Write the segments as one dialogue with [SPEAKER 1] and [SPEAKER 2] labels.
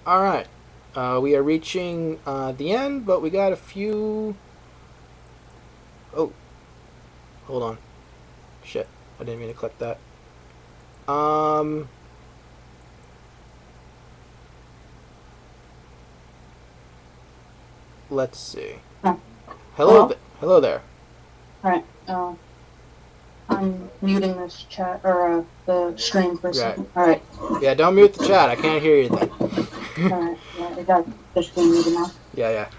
[SPEAKER 1] All right. We are reaching the end, but we got a few. Oh, hold on. Shit, I didn't mean to click that. Um, let's see.
[SPEAKER 2] Huh.
[SPEAKER 1] Hello,
[SPEAKER 2] Hello?
[SPEAKER 1] hello there.
[SPEAKER 2] Alright, I'm muting this chat, or, the stream for a
[SPEAKER 1] Right.
[SPEAKER 2] second. Alright.
[SPEAKER 1] Yeah, don't mute the chat. I can't hear you then.
[SPEAKER 2] Alright, yeah, it got just being muted now.
[SPEAKER 1] Yeah, yeah.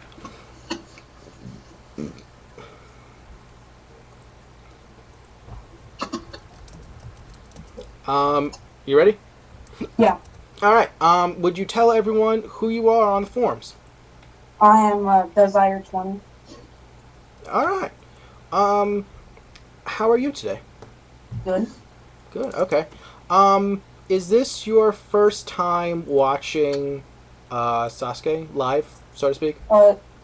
[SPEAKER 1] You ready?
[SPEAKER 2] Yeah,
[SPEAKER 1] All right. Would you tell everyone who you are on the forums?
[SPEAKER 2] I am, Desire 20.
[SPEAKER 1] All right. Um, how are you today?
[SPEAKER 2] Good.
[SPEAKER 1] Good. Okay. Is this your first time watching Sasuke live, so to speak?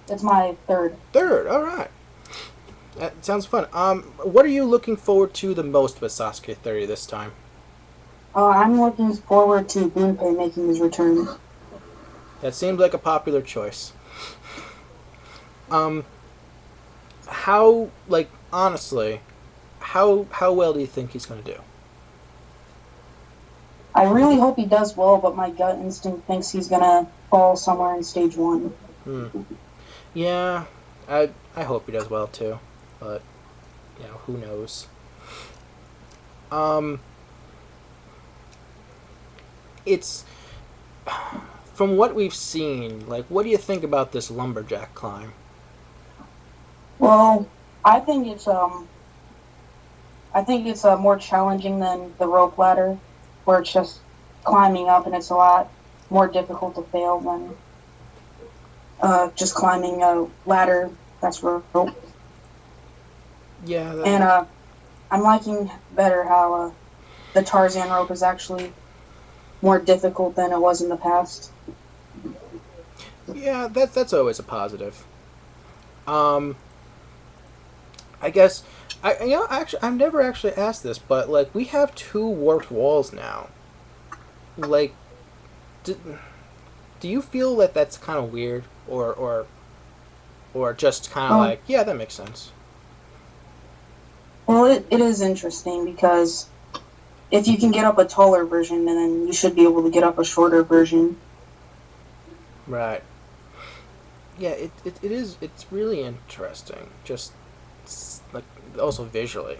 [SPEAKER 2] It's my third.
[SPEAKER 1] Third. All right. That sounds fun. What are you looking forward to the most with Sasuke 30 this time?
[SPEAKER 2] I'm looking forward to Gunpei making his return.
[SPEAKER 1] That seems like a popular choice. Um, how like honestly, how well do you think he's gonna do?
[SPEAKER 2] I really hope he does well, but my gut instinct thinks he's gonna fall somewhere in stage 1.
[SPEAKER 1] Hmm. Yeah, I hope he does well too, but who knows? Um, it's from what we've seen. Like, what do you think about this lumberjack climb?
[SPEAKER 2] Well, I think it's, more challenging than the rope ladder, where it's just climbing up, and it's a lot more difficult to fail than just climbing a ladder that's rope.
[SPEAKER 1] Yeah,
[SPEAKER 2] And I'm liking better how the Tarzan rope is actually more difficult than it was in the past.
[SPEAKER 1] yeah, that's always a positive. Um, I guess actually I've never actually asked this, but like we have two warped walls now. Like, do, do you feel that that's kind of weird, or just kind of
[SPEAKER 2] Well,
[SPEAKER 1] like yeah, that makes sense?
[SPEAKER 2] it is interesting because if you can get up a taller version, then you should be able to get up a shorter version.
[SPEAKER 1] Right. Yeah, it is. It's really interesting. Just like also visually,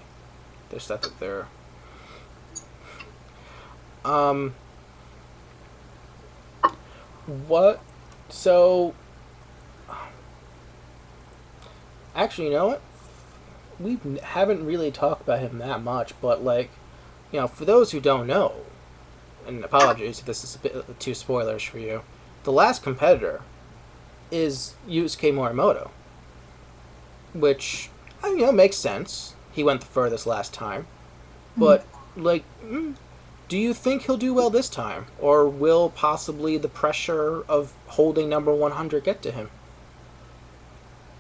[SPEAKER 1] the stuff that they're. Um. What? So actually, you know what? We haven't really talked about him that much, but like, for those who don't know, and apologies if this is a bit too spoilers for you, the last competitor is Yusuke Morimoto, which makes sense. He went the furthest last time, but like, do you think he'll do well this time, or will possibly the pressure of holding number 100 get to him?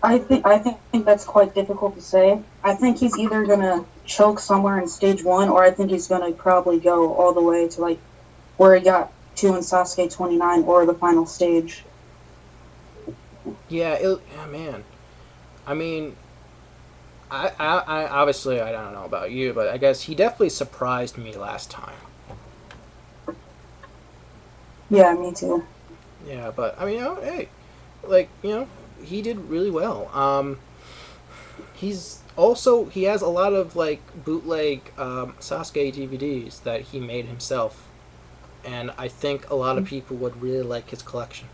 [SPEAKER 2] I think that's quite difficult to say. I think he's either gonna choke somewhere in stage 1, or I think he's gonna probably go all the way to like where he got to in Sasuke 29, or the final stage.
[SPEAKER 1] Yeah, man. I mean, I obviously I don't know about you, but I guess he definitely surprised me last time.
[SPEAKER 2] Yeah, me too.
[SPEAKER 1] Yeah, but I mean, hey, like he did really well. He has a lot of like bootleg Sasuke DVDs that he made himself, and I think a lot of people would really like his collection.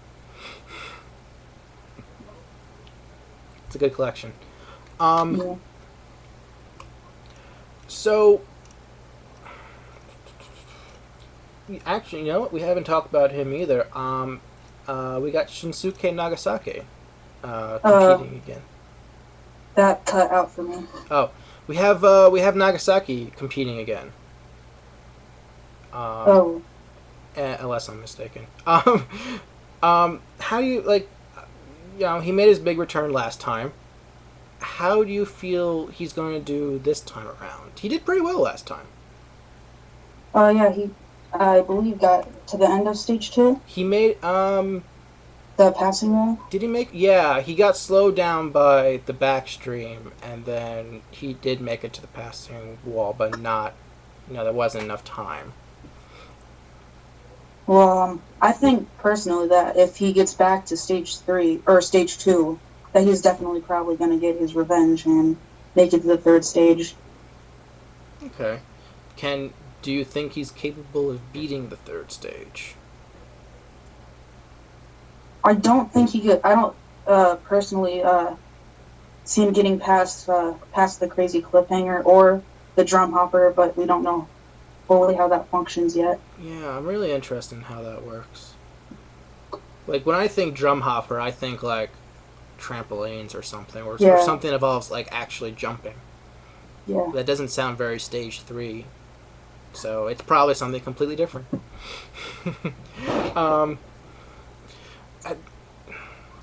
[SPEAKER 1] It's a good collection. Um,
[SPEAKER 2] Yeah.
[SPEAKER 1] so actually, you know what? We haven't talked about him either. We got Shinsuke Nagasaki
[SPEAKER 2] Uh,
[SPEAKER 1] competing again.
[SPEAKER 2] that cut out for me.
[SPEAKER 1] Oh, we have Nagasaki competing again. Um,
[SPEAKER 2] Oh,
[SPEAKER 1] unless I'm mistaken. How do you like? He made his big return last time. How do you feel he's going to do this time around? He did pretty well last time.
[SPEAKER 2] yeah, he I believe, got to the end of stage 2,
[SPEAKER 1] He made
[SPEAKER 2] the passing wall.
[SPEAKER 1] Did he make? Yeah, he got slowed down by the backstream, and then he did make it to the passing wall, but not. There wasn't enough time.
[SPEAKER 2] Well, I think personally that if he gets back to stage 3 or stage 2, that he's definitely probably going to get his revenge and make it to the third stage.
[SPEAKER 1] Okay. Do you think he's capable of beating the third stage?
[SPEAKER 2] I don't think he could. I don't personally see him getting past the crazy cliffhanger or the drum hopper, but we don't know fully how that functions yet.
[SPEAKER 1] Yeah, I'm really interested in how that works. Like when I think drum hopper, I think like trampolines or something, or something involves like actually jumping.
[SPEAKER 2] Yeah.
[SPEAKER 1] That doesn't sound very stage 3, so it's probably something completely different. um,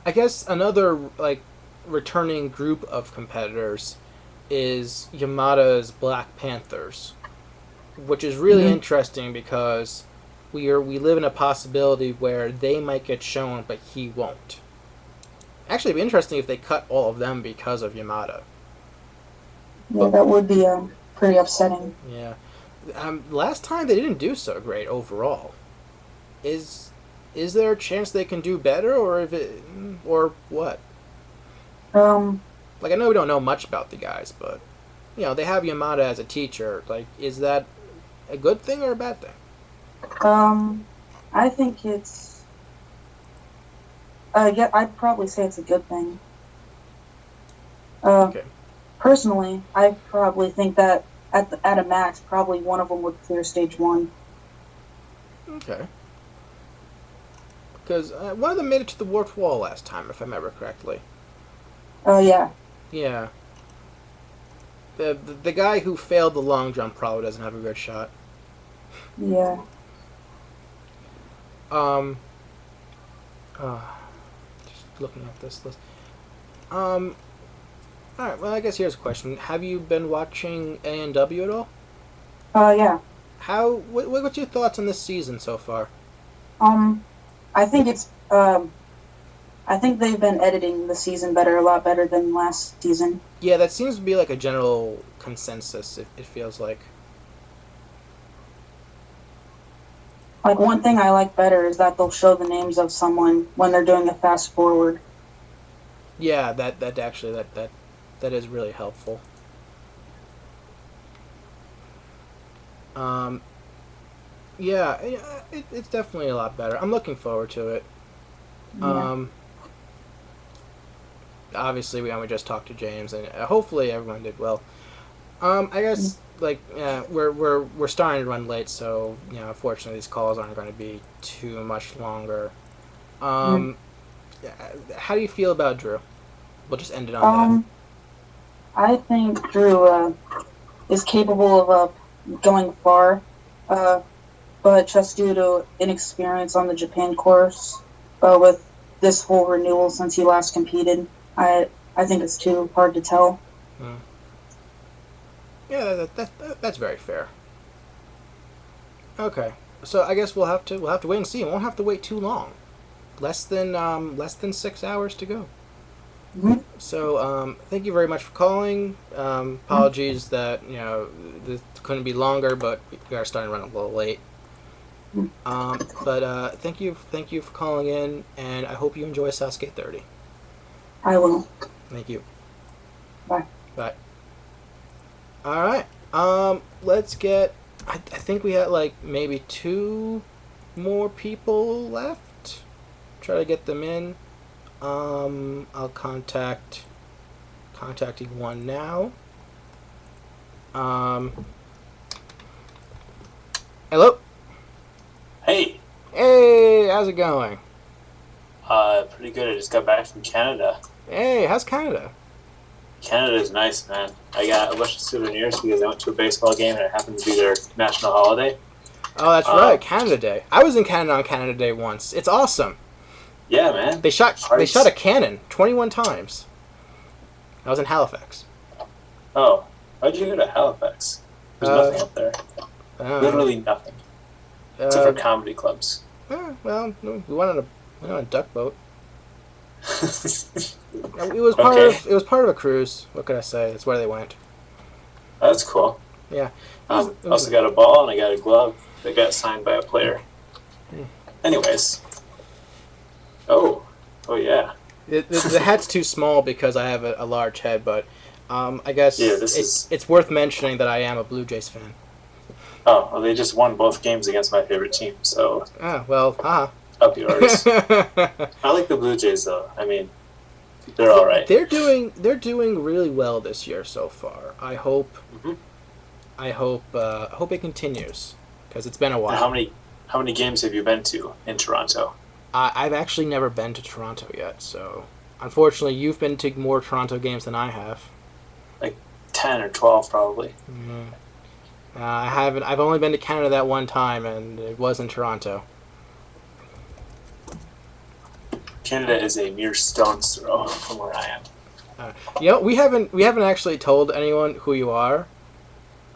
[SPEAKER 1] I guess another like returning group of competitors is Yamada's Black Panthers, which is really interesting because we live in a possibility where they might get shown, but he won't. Actually, it'd be interesting if they cut all of them because of Yamada.
[SPEAKER 2] Yeah, that would be pretty upsetting.
[SPEAKER 1] Yeah. Last time they didn't do so great overall. Is there a chance they can do better, or what? Like I know we don't know much about the guys, but they have Yamada as a teacher. Like, is that a good thing or a bad thing?
[SPEAKER 2] I think it's. Yeah, I'd probably say it's a good thing.
[SPEAKER 1] Okay.
[SPEAKER 2] Personally, I probably think that at a max, probably one of them would clear stage 1.
[SPEAKER 1] Okay. Because one of them made it to the warped wall last time, if I remember correctly.
[SPEAKER 2] Oh, yeah.
[SPEAKER 1] Yeah. The guy who failed the long jump probably doesn't have a good shot.
[SPEAKER 2] Yeah.
[SPEAKER 1] Just looking at this list. Alright, well, I guess here's a question. Have you been watching A&W at all?
[SPEAKER 2] Yeah.
[SPEAKER 1] What's your thoughts on this season so far?
[SPEAKER 2] I think it's, I think they've been editing the season a lot better than last season.
[SPEAKER 1] Yeah, that seems to be like a general consensus, it feels like.
[SPEAKER 2] Like, one thing I like better is that they'll show the names of someone when they're doing a fast forward.
[SPEAKER 1] Yeah, that is really helpful. Yeah, it's definitely a lot better. I'm looking forward to it.
[SPEAKER 2] Yeah.
[SPEAKER 1] Obviously, we just talked to James, and hopefully everyone did well. I guess we're starting to run late, so unfortunately these calls aren't going to be too much longer. How do you feel about Drew? We'll just end it on that.
[SPEAKER 2] I think Drew is capable of going far, but just due to inexperience on the Japan course, with this full renewal since he last competed, I think it's too hard to tell.
[SPEAKER 1] Yeah, that's very fair. Okay, so I guess we'll have to wait and see. We won't have to wait too long. Less than 6 hours to go.
[SPEAKER 2] Mm-hmm.
[SPEAKER 1] So thank you very much for calling. Apologies that this couldn't be longer, but we are starting to run a little late. But thank you for calling in, and I hope you enjoy Sasuke 30.
[SPEAKER 2] I will.
[SPEAKER 1] Thank you.
[SPEAKER 2] Bye.
[SPEAKER 1] Bye. All right. Let's get. I think we had like maybe 2 more people left. Try to get them in. I'll contacting one now. Hello.
[SPEAKER 3] Hey.
[SPEAKER 1] Hey, how's it going?
[SPEAKER 3] Pretty good. I just got back from Canada.
[SPEAKER 1] Hey, how's Canada?
[SPEAKER 3] Canada's nice, man. I got a bunch of souvenirs because I went to a baseball game and it happened to be their national holiday.
[SPEAKER 1] Oh, that's right, Canada Day. I was in Canada on Canada Day once. It's awesome.
[SPEAKER 3] Yeah, man.
[SPEAKER 1] They shot a cannon 21 times. I was in Halifax.
[SPEAKER 3] Oh, why'd you go to Halifax? There's nothing up there. Literally nothing. Except for comedy clubs.
[SPEAKER 1] Well, no, we went on a duck boat. It
[SPEAKER 3] Okay.
[SPEAKER 1] was part of a cruise. What could I say? That's where they went.
[SPEAKER 3] That's cool.
[SPEAKER 1] Yeah.
[SPEAKER 3] I also got a ball and I got a glove that got signed by a player. Anyways. Oh yeah.
[SPEAKER 1] The hat's too small because I have a large head, but I guess it's worth mentioning that I am a Blue Jays fan.
[SPEAKER 3] Oh, well, they just won both games against my favorite team, so. Up yours. I like the Blue Jays though. I mean, they're all right.
[SPEAKER 1] They're doing really well this year so far. I hope.
[SPEAKER 3] Mm-hmm.
[SPEAKER 1] I hope it continues because it's been a while.
[SPEAKER 3] And how many games have you been to in Toronto?
[SPEAKER 1] I've actually never been to Toronto yet, so unfortunately, you've been to more Toronto games than I have.
[SPEAKER 3] Like 10 or 12, probably.
[SPEAKER 1] Mm-hmm. I haven't. I've only been to Canada that one time, and it was in Toronto.
[SPEAKER 3] Canada is a mere stone's throw from where I am.
[SPEAKER 1] We haven't actually told anyone who you are.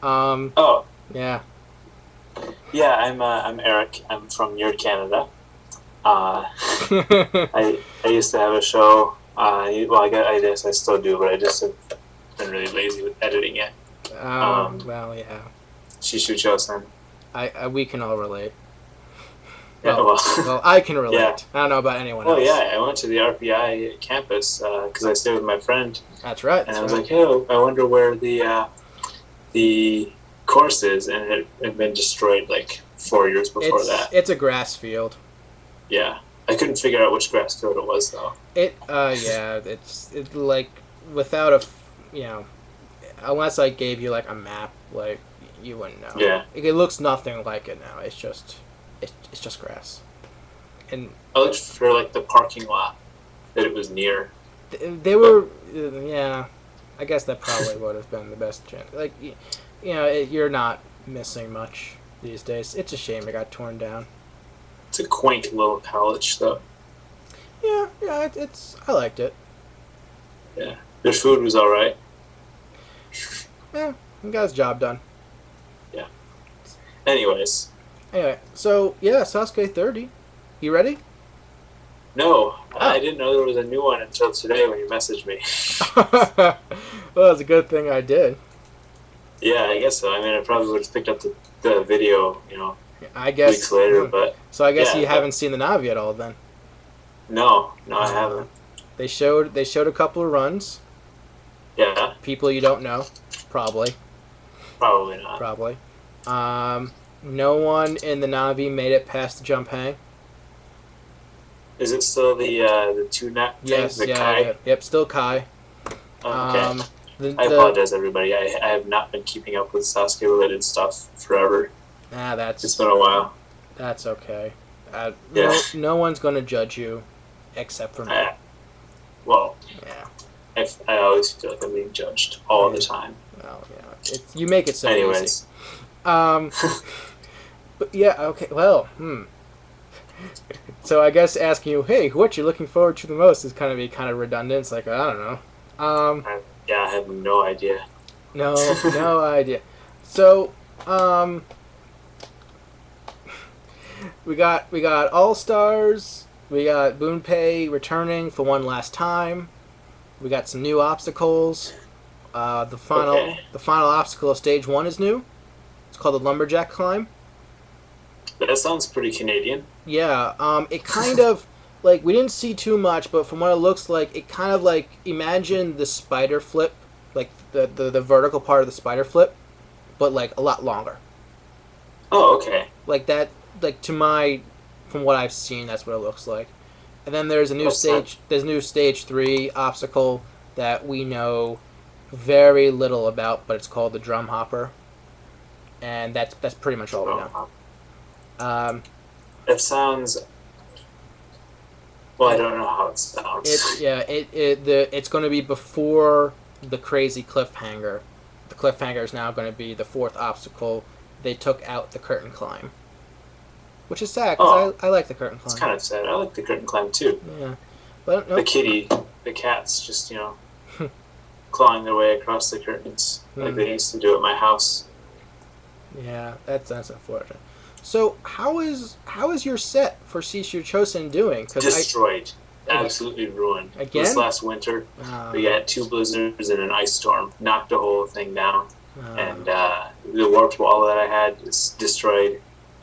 [SPEAKER 3] Oh.
[SPEAKER 1] Yeah.
[SPEAKER 3] Yeah, I'm Eric. I'm from near Canada. I used to have a show. I guess I still do, but I just have been really lazy with editing it.
[SPEAKER 1] Well, yeah.
[SPEAKER 3] Shishu Chosen.
[SPEAKER 1] We can all relate.
[SPEAKER 3] Yeah,
[SPEAKER 1] well, I can relate.
[SPEAKER 3] Yeah.
[SPEAKER 1] I don't know about anyone else.
[SPEAKER 3] Oh yeah, I went to the RPI campus because I stayed with my friend.
[SPEAKER 1] That's right.
[SPEAKER 3] And I was like, hey, I wonder where the course is, and it had been destroyed like 4 years before that.
[SPEAKER 1] It's a grass field.
[SPEAKER 3] Yeah, I couldn't figure out which grass field it was though.
[SPEAKER 1] It's like without unless I gave you like a map, like you wouldn't know.
[SPEAKER 3] Yeah.
[SPEAKER 1] It looks nothing like it now. It's just grass. And
[SPEAKER 3] I looked for like the parking lot that it was near.
[SPEAKER 1] They were, yeah. I guess that probably would have been the best chance. Like, you're not missing much these days. It's a shame it got torn down.
[SPEAKER 3] It's a quaint little college, though.
[SPEAKER 1] Yeah. I liked it.
[SPEAKER 3] Yeah, their food was all right.
[SPEAKER 1] Yeah, he got his job done.
[SPEAKER 3] Yeah. Anyway,
[SPEAKER 1] so yeah, Sasuke 30. You ready?
[SPEAKER 3] No, I didn't know there was a new one until today when you messaged me.
[SPEAKER 1] Well, it's a good thing I did.
[SPEAKER 3] Yeah, I guess so. I mean, I probably would have picked up the video,
[SPEAKER 1] I guess
[SPEAKER 3] weeks later, but...
[SPEAKER 1] So I guess you haven't seen the Navi at all, then?
[SPEAKER 3] No, I haven't.
[SPEAKER 1] They showed a couple of runs.
[SPEAKER 3] Yeah.
[SPEAKER 1] People you don't know, probably.
[SPEAKER 3] Probably not.
[SPEAKER 1] Probably. No one in the Navi made it past the jump hang.
[SPEAKER 3] Is it still the two-net thing?
[SPEAKER 1] Yes,
[SPEAKER 3] the
[SPEAKER 1] yeah,
[SPEAKER 3] Kai?
[SPEAKER 1] yeah. Yep, still Kai.
[SPEAKER 3] Oh, okay. I apologize, everybody. I have not been keeping up with Sasuke-related stuff forever. It's been a while.
[SPEAKER 1] That's okay.
[SPEAKER 3] Yeah.
[SPEAKER 1] No one's going to judge you except for me.
[SPEAKER 3] Well,
[SPEAKER 1] yeah.
[SPEAKER 3] I always feel like I'm being judged all the time.
[SPEAKER 1] Well, yeah. You make it so
[SPEAKER 3] Anyways.
[SPEAKER 1] easy. But yeah, okay, well, So I guess asking you, hey, what you looking forward to the most is kind of redundant. It's like, I don't know.
[SPEAKER 3] I have no idea.
[SPEAKER 1] No idea. So, we got All Stars. We got Boonpei returning for one last time. We got some new obstacles. The final obstacle of stage 1 is new. It's called the Lumberjack Climb.
[SPEAKER 3] That sounds pretty Canadian.
[SPEAKER 1] Yeah. It kind of like we didn't see too much, but from what it looks like, it kind of like imagine the spider flip, like the vertical part of the spider flip, but like a lot longer.
[SPEAKER 3] Oh, okay.
[SPEAKER 1] Like that. Like from what I've seen, that's what it looks like. And then there's a new stage. There's a new stage 3 obstacle that we know very little about, but it's called the Drum Hopper, and that's pretty much all we know.
[SPEAKER 3] It sounds. Well, I don't know how it sounds.
[SPEAKER 1] It's going to be before the crazy cliffhanger. The cliffhanger is now going to be the 4th obstacle. They took out the curtain climb. Which is sad, because I like the curtain climb.
[SPEAKER 3] It's kind of sad. I like the curtain climb, too.
[SPEAKER 1] Yeah. But, no.
[SPEAKER 3] The cat's just, clawing their way across the curtains, like they used to do at my house.
[SPEAKER 1] Yeah, that's unfortunate. So how is your set for Shishu Chosen doing?
[SPEAKER 3] Destroyed. Absolutely ruined.
[SPEAKER 1] Again?
[SPEAKER 3] This last winter, we had 2 blizzards and an ice storm. Knocked the whole thing down. And the warped wall that I had is destroyed.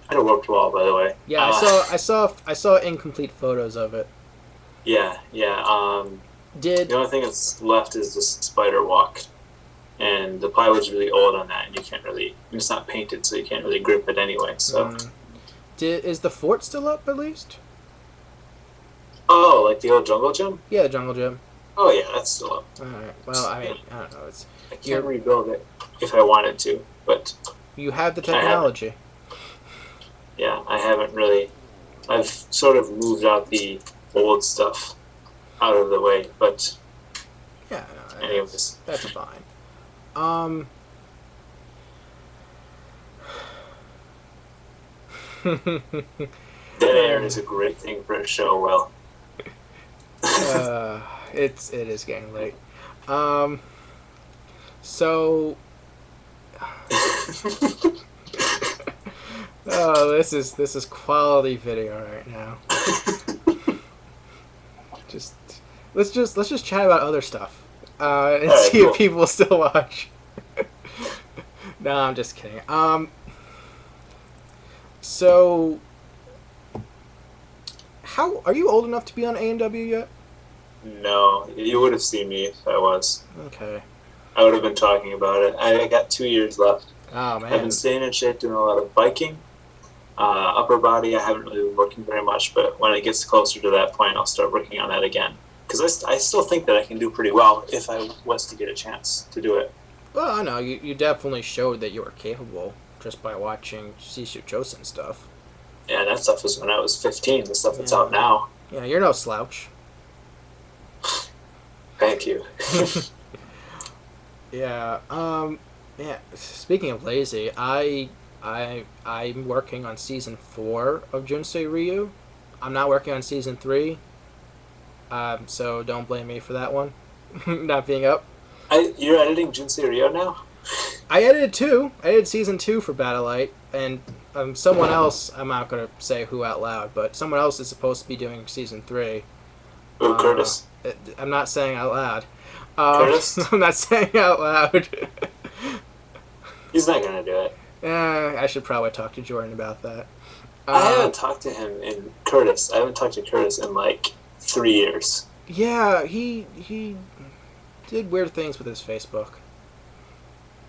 [SPEAKER 3] I had a warped wall, by the way.
[SPEAKER 1] Yeah, I saw incomplete photos of it.
[SPEAKER 3] Yeah. The only thing that's left is the spider walk. And the plywood's really old on that, and you can't really... It's not painted, so you can't really grip it anyway, so...
[SPEAKER 1] Is the fort still up, at least?
[SPEAKER 3] Oh, like the old jungle gym?
[SPEAKER 1] Yeah, the jungle gym.
[SPEAKER 3] Oh, yeah, that's still up.
[SPEAKER 1] Alright, well, I mean, I don't know,
[SPEAKER 3] I can't rebuild it if I wanted to, but...
[SPEAKER 1] You have the technology.
[SPEAKER 3] Yeah, I haven't really... I've sort of moved out the old stuff out of the way, but...
[SPEAKER 1] Yeah, no,
[SPEAKER 3] anyways.
[SPEAKER 1] That's fine.
[SPEAKER 3] Dead air is a great thing for a show, Will.
[SPEAKER 1] It is getting late. So... Oh, this is quality video right now. Let's just chat about other stuff. And see if people will still watch. No, I'm just kidding. So, how are you old enough to be on A&W yet?
[SPEAKER 3] No, you would have seen me if I was.
[SPEAKER 1] Okay.
[SPEAKER 3] I would have been talking about it. I got 2 years left.
[SPEAKER 1] Oh man.
[SPEAKER 3] I've been staying in shape, doing a lot of biking. Upper body, I haven't really been working very much, but when it gets closer to that point, I'll start working on that again. Because I still think that I can do pretty well if I was to get a chance to do it.
[SPEAKER 1] Well, I know. You definitely showed that you were capable just by watching Shishu Chosen stuff.
[SPEAKER 3] Yeah, that stuff was when I was 15. The stuff that's out now.
[SPEAKER 1] Yeah, you're no slouch.
[SPEAKER 3] Thank you.
[SPEAKER 1] Yeah. Yeah. Speaking of lazy, I'm working on season 4 of Junsei Ryu. I'm not working on season 3. So don't blame me for that one not being up.
[SPEAKER 3] You're editing Junsei Ryu now?
[SPEAKER 1] I edited 2. I edited season 2 for Battlelight, and someone else, I'm not going to say who out loud, but someone else is supposed to be doing season 3.
[SPEAKER 3] Ooh, Curtis.
[SPEAKER 1] I'm not saying out loud.
[SPEAKER 3] Curtis?
[SPEAKER 1] I'm not saying out loud.
[SPEAKER 3] He's not going to do it.
[SPEAKER 1] I should probably talk to Jordan about that.
[SPEAKER 3] I haven't talked to him in Curtis. I haven't talked to Curtis in like 3 years.
[SPEAKER 1] Yeah, he did weird things with his Facebook.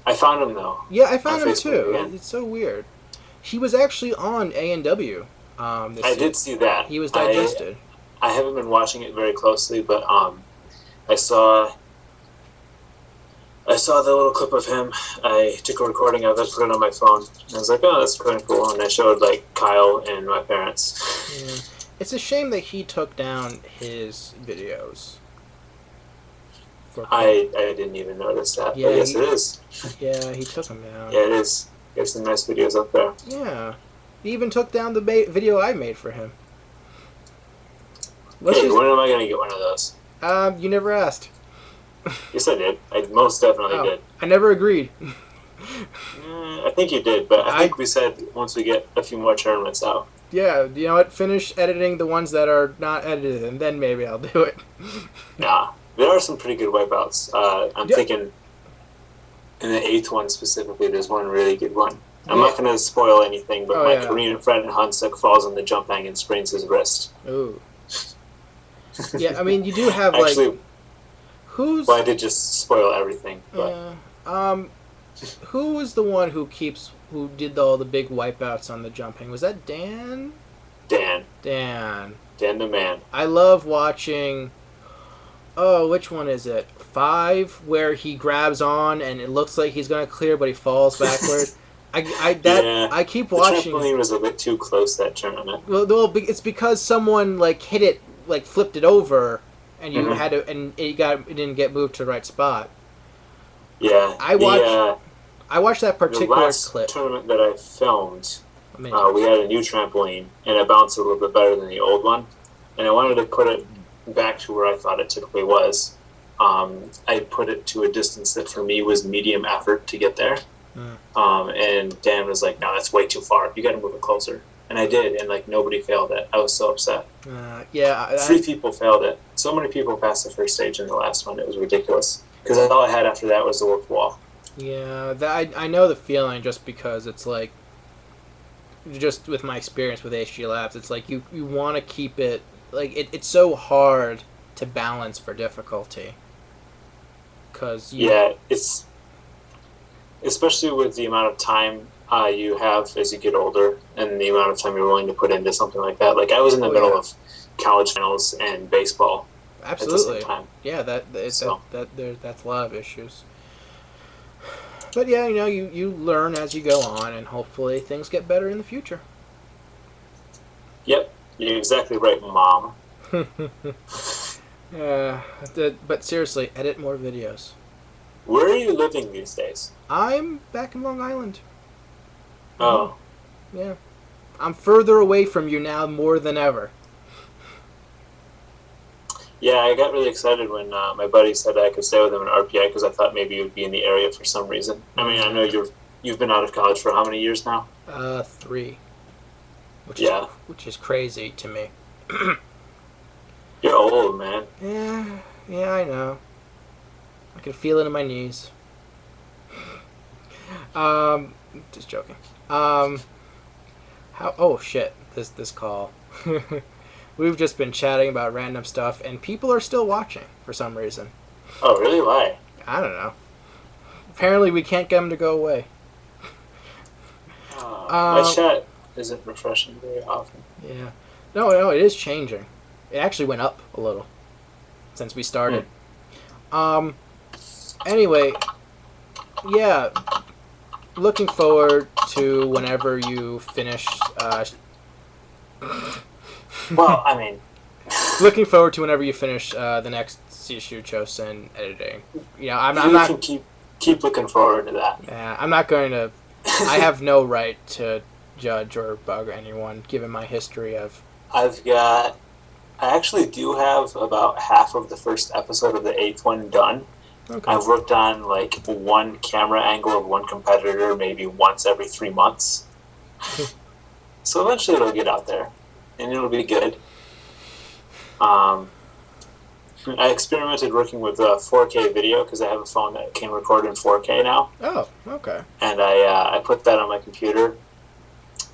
[SPEAKER 3] I found him though.
[SPEAKER 1] Yeah, I found him
[SPEAKER 3] Facebook
[SPEAKER 1] too.
[SPEAKER 3] again.
[SPEAKER 1] It's so weird. He was actually on A&W.
[SPEAKER 3] I did see that.
[SPEAKER 1] He was digested.
[SPEAKER 3] I haven't been watching it very closely, but I saw the little clip of him. I took a recording of it, put it on my phone. And I was like, oh, that's kind of cool. And I showed like Kyle and my parents.
[SPEAKER 1] Yeah. It's a shame that he took down his videos.
[SPEAKER 3] I didn't even notice that. Yeah, but yes, it is.
[SPEAKER 1] Yeah, he took them down.
[SPEAKER 3] Yeah, it is. There's some nice videos up there.
[SPEAKER 1] Yeah. He even took down the video I made for him.
[SPEAKER 3] When am I going to get one of those?
[SPEAKER 1] You never asked.
[SPEAKER 3] Yes, I did. I most definitely did.
[SPEAKER 1] I never agreed.
[SPEAKER 3] I think you did, but I think we said once we get a few more tournaments out.
[SPEAKER 1] Yeah, you know what? Finish editing the ones that are not edited, and then maybe I'll do it.
[SPEAKER 3] Nah, there are some pretty good wipeouts. I'm thinking in the 8th one specifically, there's one really good one. I'm not going to spoil anything, but my Korean friend Hansuk falls on the jump hang and sprains his wrist.
[SPEAKER 1] Ooh. Yeah, I mean, you do have,
[SPEAKER 3] actually,
[SPEAKER 1] who's...
[SPEAKER 3] Well, I did just spoil everything. But.
[SPEAKER 1] Who was the one who did all the big wipeouts on the jumping? Was that Dan? Dan the man. I love watching... Oh, which one is it? 5, where he grabs on and it looks like he's going to clear, but he falls backward. I keep watching.
[SPEAKER 3] The trampoline was a bit too close that tournament.
[SPEAKER 1] Well, it's because someone hit it, flipped it over, and you had to, and it didn't get moved to the right spot.
[SPEAKER 3] Yeah,
[SPEAKER 1] I watched that particular
[SPEAKER 3] the last
[SPEAKER 1] clip.
[SPEAKER 3] Tournament that I filmed, we had a new trampoline, and it bounced a little bit better than the old one, and I wanted to put it back to where I thought it typically was. I put it to a distance that for me was medium effort to get there. And Dan was like, "No, that's way too far. You got to move it closer." And I did, and like nobody failed it. I was so upset. Three people failed it. So many people passed the first stage in the last one. It was ridiculous. Because all I had after that was the warped wall.
[SPEAKER 1] Yeah, I know the feeling just because it's like, just with my experience with HG Labs, it's like you want to keep it, like, it's so hard to balance for difficulty.
[SPEAKER 3] It's especially with the amount of time you have as you get older and the amount of time you're willing to put into something like that. Like, I was in the middle of college finals and baseball.
[SPEAKER 1] Absolutely.
[SPEAKER 3] At the same time.
[SPEAKER 1] Yeah, that's a lot of issues. But yeah, you learn as you go on, and hopefully things get better in the future.
[SPEAKER 3] Yep, you're exactly right, Mom.
[SPEAKER 1] But seriously, edit more videos.
[SPEAKER 3] Where are you living these days?
[SPEAKER 1] I'm back in Long Island.
[SPEAKER 3] Oh.
[SPEAKER 1] Yeah. I'm further away from you now more than ever.
[SPEAKER 3] Yeah, I got really excited when my buddy said I could stay with him in RPI because I thought maybe you would be in the area for some reason. I mean, I know you've been out of college for how many years now?
[SPEAKER 1] 3. Which is crazy to me.
[SPEAKER 3] You're old, man.
[SPEAKER 1] Yeah, I know. I can feel it in my knees. Just joking. Oh shit! This call. We've just been chatting about random stuff, and people are still watching for some reason.
[SPEAKER 3] Oh, really? Why?
[SPEAKER 1] I don't know. Apparently, we can't get them to go away.
[SPEAKER 3] My chat isn't refreshing very often.
[SPEAKER 1] Yeah. No, it is changing. It actually went up a little since we started. Anyway, yeah. Looking forward to whenever you finish.
[SPEAKER 3] Well, I mean,
[SPEAKER 1] looking forward to whenever you finish the next Shishu Chosen editing. I'm not.
[SPEAKER 3] Keep looking forward to that.
[SPEAKER 1] Yeah, I'm not going to. I have no right to judge or bug anyone, given my history of.
[SPEAKER 3] I actually do have about half of the first episode of the 8th one done. Okay. I've worked on like one camera angle of one competitor maybe once every 3 months. So eventually it'll get out there, and it'll be good. I experimented working with 4K video because I have a phone that can record in 4K now.
[SPEAKER 1] Oh, okay.
[SPEAKER 3] And I put that on my computer.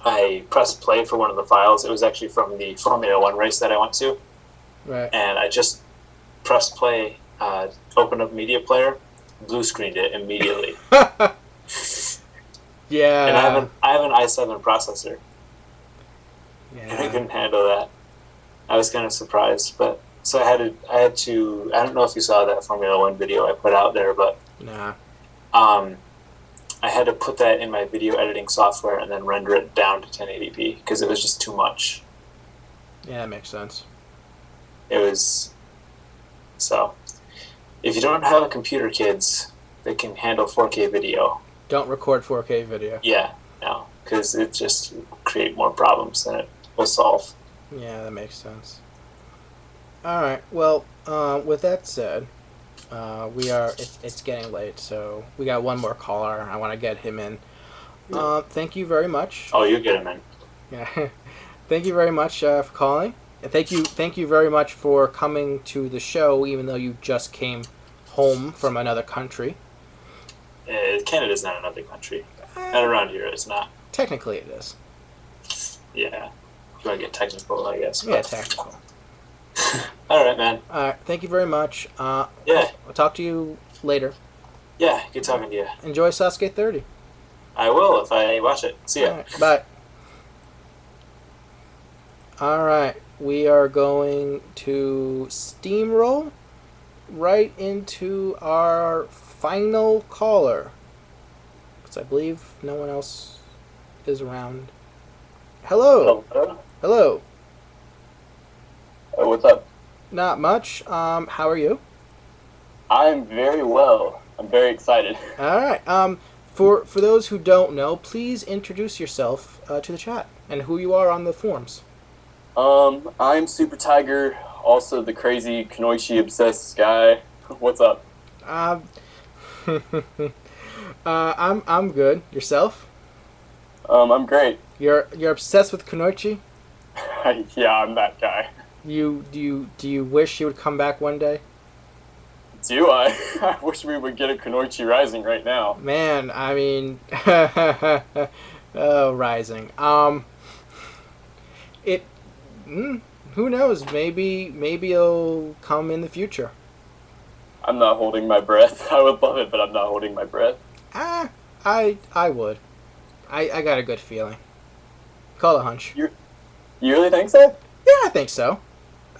[SPEAKER 3] I pressed play for one of the files. It was actually from the Formula 1 race that I went to.
[SPEAKER 1] Right.
[SPEAKER 3] And I just pressed play, opened up Media Player, blue screened it immediately.
[SPEAKER 1] Yeah.
[SPEAKER 3] And I have an i7 processor.
[SPEAKER 1] Yeah.
[SPEAKER 3] And I couldn't handle that. I was kind of surprised, but so I had to. I don't know if you saw that Formula 1 video I put out there, but
[SPEAKER 1] nah.
[SPEAKER 3] I had to put that in my video editing software and then render it down to 1080p because it was just too much.
[SPEAKER 1] Yeah, that makes sense.
[SPEAKER 3] It was so. If you don't have a computer, kids, that can handle 4K video,
[SPEAKER 1] don't record 4K video.
[SPEAKER 3] Yeah, no, because it just create more problems than it will solve.
[SPEAKER 1] Yeah, that makes sense. All right. Well, with that said, it's getting late, so we got one more caller. I want to get him in. Thank you very much.
[SPEAKER 3] Oh, you get him in.
[SPEAKER 1] Yeah. Thank you very much for calling. And thank you very much for coming to the show, even though you just came home from another country.
[SPEAKER 3] Canada's not another country. Not around here, it's not.
[SPEAKER 1] Technically, it is.
[SPEAKER 3] Yeah. If you want to get technical, I guess.
[SPEAKER 1] Yeah, technical.
[SPEAKER 3] All right, man.
[SPEAKER 1] All right. Thank you very much.
[SPEAKER 3] Yeah.
[SPEAKER 1] I'll talk to you later.
[SPEAKER 3] Yeah, good talking to you.
[SPEAKER 1] Enjoy Sasuke 30.
[SPEAKER 3] I will if I watch it. See ya.
[SPEAKER 1] All right, bye. All right. We are going to steamroll right into our final caller, because I believe no one else is around. Hello.
[SPEAKER 4] Hello.
[SPEAKER 1] Hello.
[SPEAKER 4] What's up?
[SPEAKER 1] Not much. How are you?
[SPEAKER 4] I'm very well. I'm very excited.
[SPEAKER 1] All right. For those who don't know, please introduce yourself to the chat and who you are on the forums.
[SPEAKER 4] I'm Super Tiger, also the crazy Kanoichi obsessed guy. What's up?
[SPEAKER 1] I'm good. Yourself?
[SPEAKER 4] I'm great.
[SPEAKER 1] You're obsessed with Kunoichi?
[SPEAKER 4] Yeah, I'm that guy.
[SPEAKER 1] Do you wish he would come back one day?
[SPEAKER 4] Do I? I wish we would get a Kunoichi Rising right now.
[SPEAKER 1] Man, I mean, oh, Rising. It. Who knows? Maybe it'll come in the future.
[SPEAKER 4] I'm not holding my breath. I would love it, but I'm not holding my breath.
[SPEAKER 1] I would. I got a good feeling. Call it a hunch.
[SPEAKER 4] You really think so?
[SPEAKER 1] Yeah, I think so.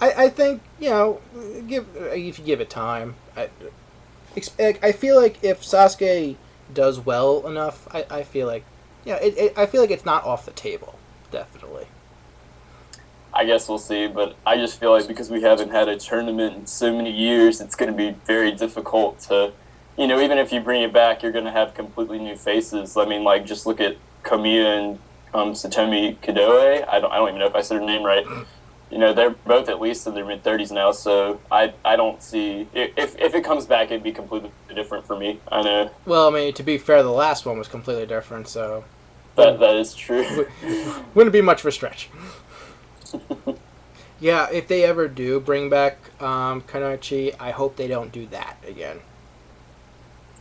[SPEAKER 1] I think if you give it time. I feel like if Sasuke does well enough, I feel like I feel like it's not off the table. Definitely.
[SPEAKER 4] I guess we'll see, but I just feel like because we haven't had a tournament in so many years, it's going to be very difficult to, even if you bring it back, you're going to have completely new faces. I mean, like, just look at Kamiya and Satomi Kadoe. I don't even know if I said her name right. They're both at least in their mid-30s now, so I don't see... If it comes back, it'd be completely different for me. I know.
[SPEAKER 1] Well, I mean, to be fair, the last one was completely different, so...
[SPEAKER 4] That is true.
[SPEAKER 1] Wouldn't be much of a stretch. Yeah, if they ever do bring back Kanoichi, I hope they don't do that again.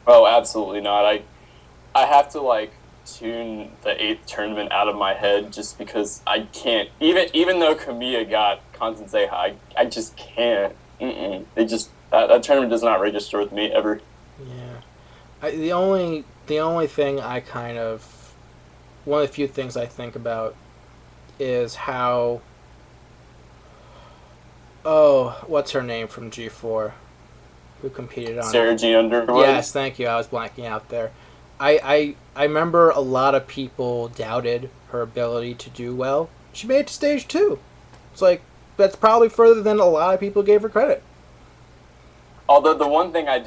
[SPEAKER 4] Oh, absolutely not. I have to, tune the 8th tournament out of my head just because I can't. Even though Kamiya got Kansensei high, I just can't. It just... That tournament does not register with me ever.
[SPEAKER 1] Yeah. The only thing I kind of... One of the few things I think about is how... Oh, what's her name from G4? Who competed on
[SPEAKER 4] Sarah G. Underwood?
[SPEAKER 1] Yes, thank you. I was blanking out there. I remember a lot of people doubted her ability to do well. She made it to stage 2. It's like, that's probably further than a lot of people gave her credit.
[SPEAKER 4] Although the one thing I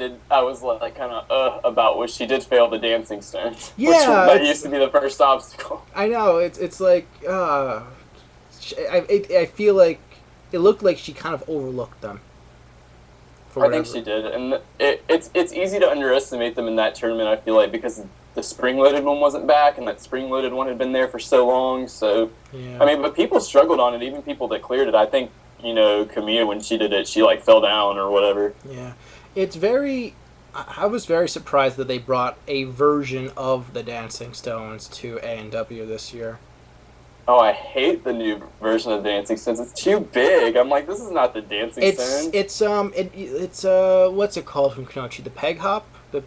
[SPEAKER 4] was kind of about was she did fail the dancing stunt.
[SPEAKER 1] Yeah,
[SPEAKER 4] that used to be the first obstacle.
[SPEAKER 1] I know. It's like I feel like it looked like she kind of overlooked them.
[SPEAKER 4] I think she did, and it's easy to underestimate them in that tournament. I feel like because the spring-loaded one wasn't back, and that spring-loaded one had been there for so long. So
[SPEAKER 1] yeah.
[SPEAKER 4] I mean, but people struggled on it. Even people that cleared it. I think Kamiya, when she did it, she fell down or whatever.
[SPEAKER 1] Yeah, it's very. I was very surprised that they brought a version of the Dancing Stones to A&W this year.
[SPEAKER 4] Oh, I hate the new version of Dancing Stones. It's too big. I'm like, this is not the Dancing Stones.
[SPEAKER 1] It's what's it called from Kunoichi? The peg hop, the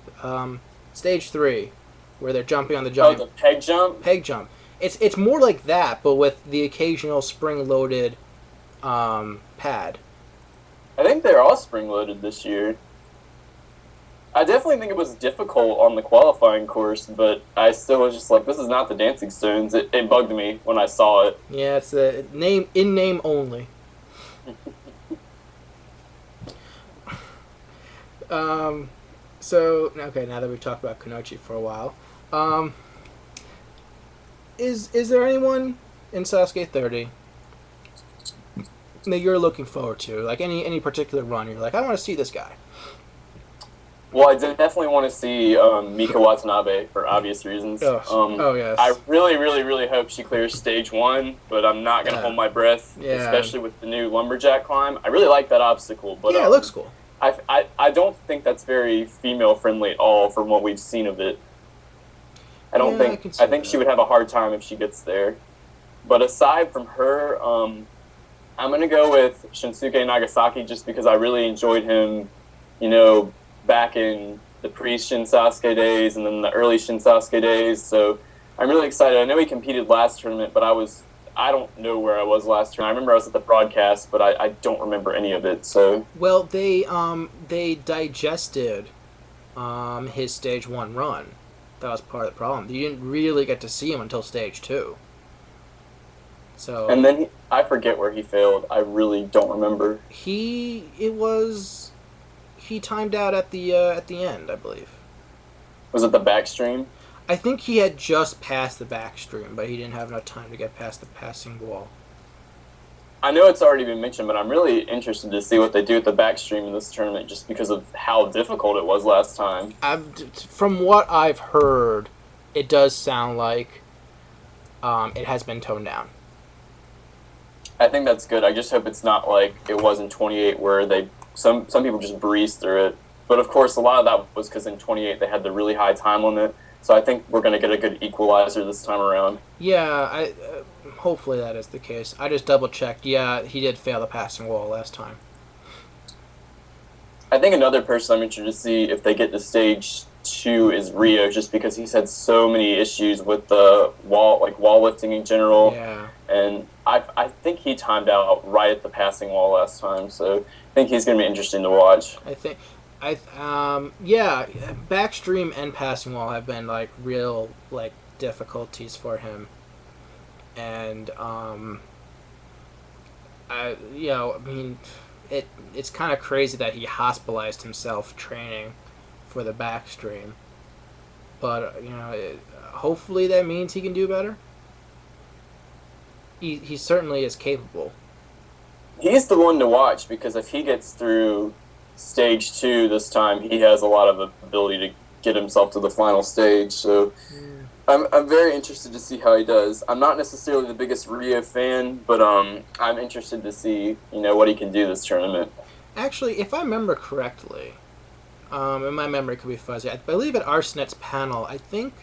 [SPEAKER 1] stage 3, where they're jumping on the giant.
[SPEAKER 4] Oh, the peg jump.
[SPEAKER 1] Peg jump. It's more like that, but with the occasional spring-loaded pad.
[SPEAKER 4] I think they're all spring-loaded this year. I definitely think it was difficult on the qualifying course, but I still was just like, this is not the Dancing Stones. It bugged me when I saw it.
[SPEAKER 1] Yeah, it's the in name only. So, okay, now that we've talked about Kunoichi for a while, is there anyone in Sasuke 30 that you're looking forward to? Like any particular run, you're like, I want to see this guy.
[SPEAKER 4] Well, I definitely want to see Mika Watanabe for obvious reasons.
[SPEAKER 1] Oh, yes.
[SPEAKER 4] I really, really, really hope she clears stage 1, but I'm not going to hold my breath, especially with the new lumberjack climb. I really like that obstacle, but
[SPEAKER 1] yeah, it looks cool.
[SPEAKER 4] I don't think that's very female friendly at all from what we've seen of it. I think she would have a hard time if she gets there. But aside from her, I'm going to go with Shinsuke Nagasaki just because I really enjoyed him, back in the pre-Shin Sasuke days and then the early Shin Sasuke days. So I'm really excited. I know he competed last tournament, but I don't know where I was last tournament. I remember I was at the broadcast, but I don't remember any of it. So
[SPEAKER 1] well, they digested his stage 1 run. That was part of the problem. You didn't really get to see him until stage 2. So
[SPEAKER 4] and then I forget where he failed. I really don't remember.
[SPEAKER 1] He timed out at the end, I believe.
[SPEAKER 4] Was it the backstream?
[SPEAKER 1] I think he had just passed the backstream, but he didn't have enough time to get past the passing wall.
[SPEAKER 4] I know it's already been mentioned, but I'm really interested to see what they do with the backstream in this tournament just because of how difficult it was last time.
[SPEAKER 1] From what I've heard, it does sound like it has been toned down.
[SPEAKER 4] I think that's good. I just hope it's not like it was in 28 where some people just breezed through it. But of course, a lot of that was because in 28 they had the really high time limit. So I think we're going to get a good equalizer this time around.
[SPEAKER 1] Yeah, hopefully that is the case. I just double-checked. Yeah, he did fail the passing wall last time.
[SPEAKER 4] I think another person I'm interested to see if they get to stage 2 is Rio, just because he's had so many issues with the wall lifting in general.
[SPEAKER 1] Yeah.
[SPEAKER 4] And I think he timed out right at the passing wall last time, so I think he's going to be interesting to watch.
[SPEAKER 1] Backstream and passing wall have been like real like difficulties for him, and it's kind of crazy that he hospitalized himself training for the backstream, but hopefully that means he can do better. He certainly is capable.
[SPEAKER 4] He's the one to watch because if he gets through stage 2 this time, he has a lot of ability to get himself to the final stage. So I'm very interested to see how he does. I'm not necessarily the biggest Rio fan, but I'm interested to see what he can do this tournament.
[SPEAKER 1] Actually, if I remember correctly, and my memory could be fuzzy, I believe at Arsenet's panel, I think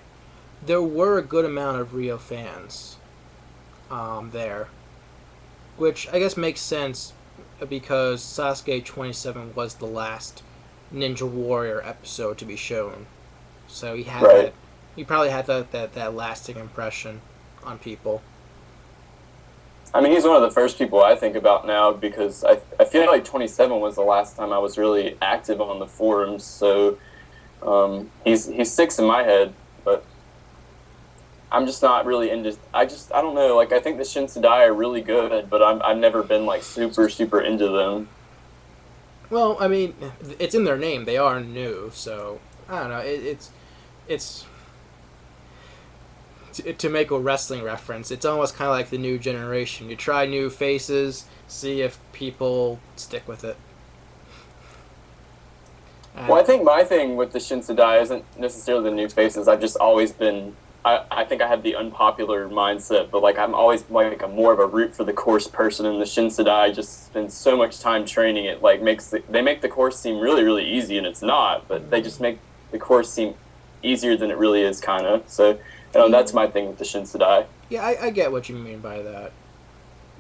[SPEAKER 1] there were a good amount of Rio fans there, which I guess makes sense because Sasuke 27 was the last Ninja Warrior episode to be shown, so he had that. He probably had that lasting impression on people.
[SPEAKER 4] I mean, he's one of the first people I think about now because I feel like 27 was the last time I was really active on the forums, so he's 6 in my head, but I'm just not really into. I don't know. Like I think the Shinsadai are really good, but I've never been like super into them.
[SPEAKER 1] Well, I mean, it's in their name. They are new, so I don't know. It's to make a wrestling reference. It's almost kind of like the new generation. You try new faces, see if people stick with it.
[SPEAKER 4] Well, I think my thing with the Shinsadai isn't necessarily the new faces. I've just always been. I think I have the unpopular mindset, but like I'm always like I'm more of a root for the course person, and the Shinsadai just spend so much time training it. Like they make the course seem really easy, and it's not. But they just make the course seem easier than it really is, kind of. So that's my thing with the Shinsadai.
[SPEAKER 1] Yeah, I get what you mean by that,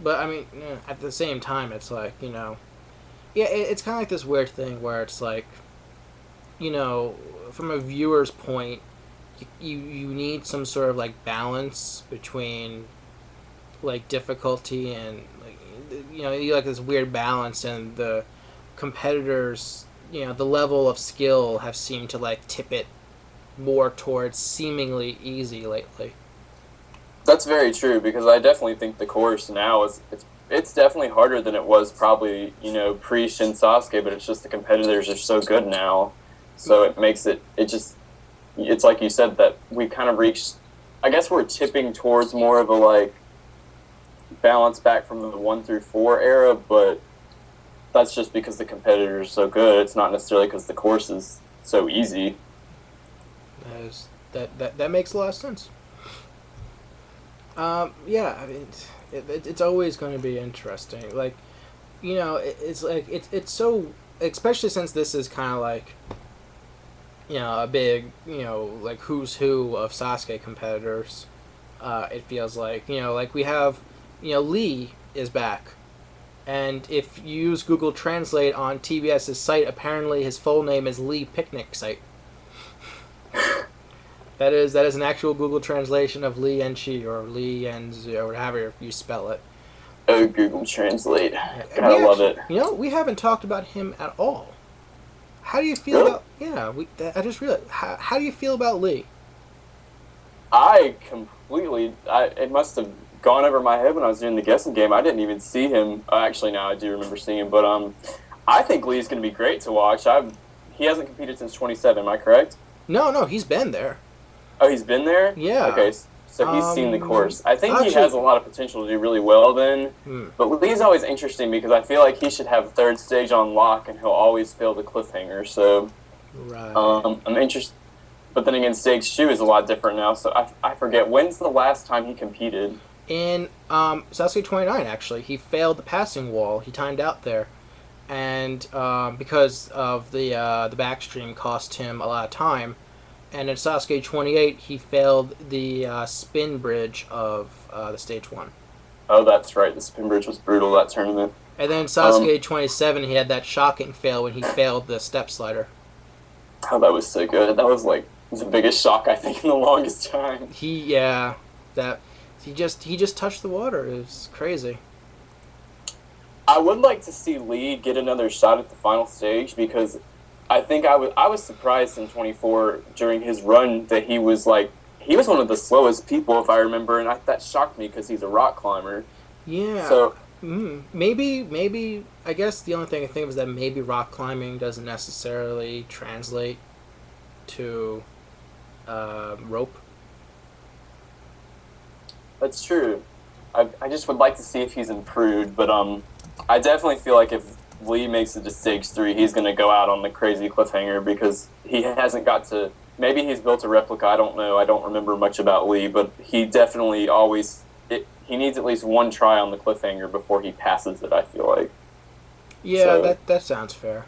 [SPEAKER 1] but I mean at the same time, it's like it's kind of like this weird thing where it's like from a viewer's point. You need some sort of like balance between like difficulty and like you like this weird balance, and the competitors the level of skill have seemed to like tip it more towards seemingly easy lately.
[SPEAKER 4] That's very true because I definitely think the course now it's definitely harder than it was probably pre Shin Sasuke, but it's just the competitors are so good now, so it makes it's like you said that we kind of reached. I guess we're tipping towards more of a like balance back from the 1 through 4 era, but that's just because the competitors are so good. It's not necessarily because the course is so easy.
[SPEAKER 1] That makes a lot of sense. Yeah, I mean, it's always going to be interesting. Like, it's like it's so, especially since this is kind of like. A big, like who's who of Sasuke competitors. It feels like, like we have, Lee is back. And if you use Google Translate on TBS's site, apparently his full name is Lee Picnic Site. That is an actual Google translation of Lee Enchi or Lee Enz or however you spell it.
[SPEAKER 4] Oh, Google Translate. Gotta love it.
[SPEAKER 1] We haven't talked about him at all. How do you feel about... Yeah, I just realized. How do you feel about Lee?
[SPEAKER 4] It must have gone over my head when I was doing the guessing game. I didn't even see him. Actually, now I do remember seeing him. But I think Lee's going to be great to watch. He hasn't competed since 27, am I correct?
[SPEAKER 1] No, he's been there.
[SPEAKER 4] Oh, he's been there?
[SPEAKER 1] Yeah.
[SPEAKER 4] Okay, So he's seen the course. I think he has a lot of potential to do really well then. But Lee's always interesting because I feel like he should have third stage on lock and he'll always fail the cliffhanger. So I'm interested. But then again, stage 2 is a lot different now. So I forget, when's the last time he competed?
[SPEAKER 1] In Sasuke 29, actually. He failed the passing wall. He timed out there. And because of the backstream cost him a lot of time. And in Sasuke 28, he failed the spin bridge of the stage 1.
[SPEAKER 4] Oh, that's right. The spin bridge was brutal that tournament.
[SPEAKER 1] And then Sasuke 27, he had that shocking fail when he failed the step slider.
[SPEAKER 4] Oh, that was so good. That was like the biggest shock, I think, in the longest time.
[SPEAKER 1] He just touched the water. It was crazy.
[SPEAKER 4] I would like to see Lee get another shot at the final stage because I think I was surprised in 24 during his run that he was one of the slowest people, if I remember, and that shocked me because he's a rock climber.
[SPEAKER 1] Yeah.
[SPEAKER 4] So
[SPEAKER 1] maybe I guess the only thing I think of is that maybe rock climbing doesn't necessarily translate to rope.
[SPEAKER 4] That's true. I just would like to see if he's improved, but I definitely feel like if Lee makes it to stage 3, he's going to go out on the crazy cliffhanger because he hasn't got to... Maybe he's built a replica, I don't know. I don't remember much about Lee, but he definitely always... he needs at least one try on the cliffhanger before he passes it, I feel like.
[SPEAKER 1] Yeah, so, that sounds fair.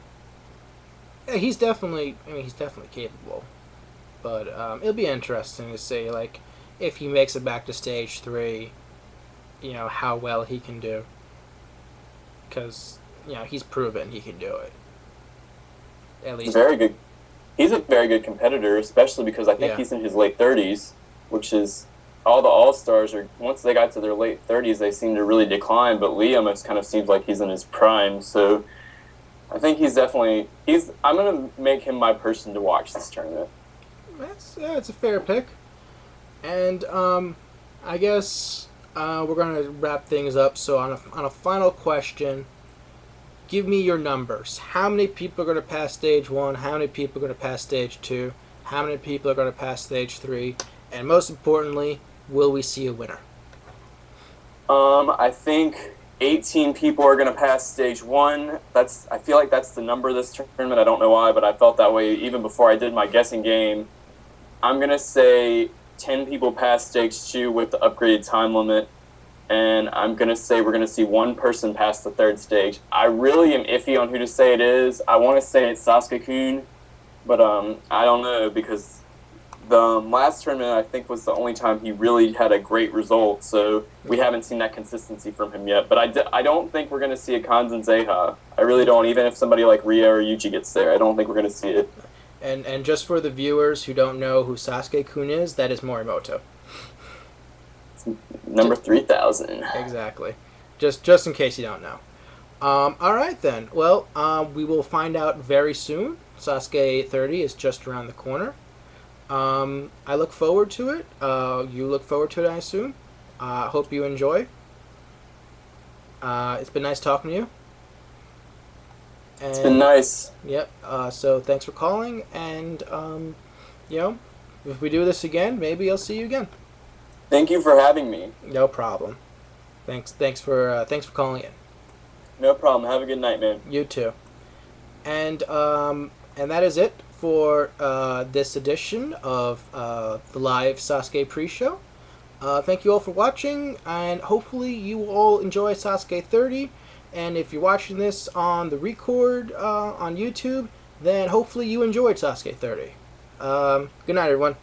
[SPEAKER 1] Yeah, he's definitely capable. But it'll be interesting to see, like, if he makes it back to stage 3, how well he can do. Because... he's proven he can do it. At least
[SPEAKER 4] very good. He's a very good competitor, especially because I think he's in his late 30s, which is all the All-Stars are once they got to their late 30s, they seem to really decline. But Lee almost kind of seems like he's in his prime. So I think I'm gonna make him my person to watch this tournament.
[SPEAKER 1] That's a fair pick. And I guess we're gonna wrap things up. So on a final question. Give me your numbers. How many people are going to pass stage 1? How many people are going to pass stage 2? How many people are going to pass stage 3? And most importantly, will we see a winner?
[SPEAKER 4] I think 18 people are going to pass stage 1. I feel like that's the number of this tournament. I don't know why, but I felt that way even before I did my guessing game. I'm going to say 10 people pass stage 2 with the upgraded time limit. And I'm going to say we're going to see one person pass the third stage. I really am iffy on who to say it is. I want to say it's Sasuke-kun, but I don't know because the last tournament I think was the only time he really had a great result, so we haven't seen that consistency from him yet. But I don't think we're going to see a Kanzen Zeiha. I really don't, even if somebody like Ria or Yuji gets there. I don't think we're going to see it.
[SPEAKER 1] And just for the viewers who don't know who Sasuke-kun is, that is Morimoto.
[SPEAKER 4] Number 3000.
[SPEAKER 1] Exactly. Just in case you don't know. Alright then. Well, we will find out very soon. Sasuke 30 is just around the corner. I look forward to it. You look forward to it, I assume. Hope you enjoy. It's been nice talking to you. And,
[SPEAKER 4] it's been nice.
[SPEAKER 1] Yep. So thanks for calling, and if we do this again, maybe I'll see you again.
[SPEAKER 4] Thank you for having me.
[SPEAKER 1] No problem. Thanks for calling in.
[SPEAKER 4] No problem. Have a good night, man.
[SPEAKER 1] You too. And that is it for this edition of the live Sasuke pre-show. Thank you all for watching, and hopefully you all enjoy Sasuke 30. And if you're watching this on the record on YouTube, then hopefully you enjoyed Sasuke 30. Good night, everyone.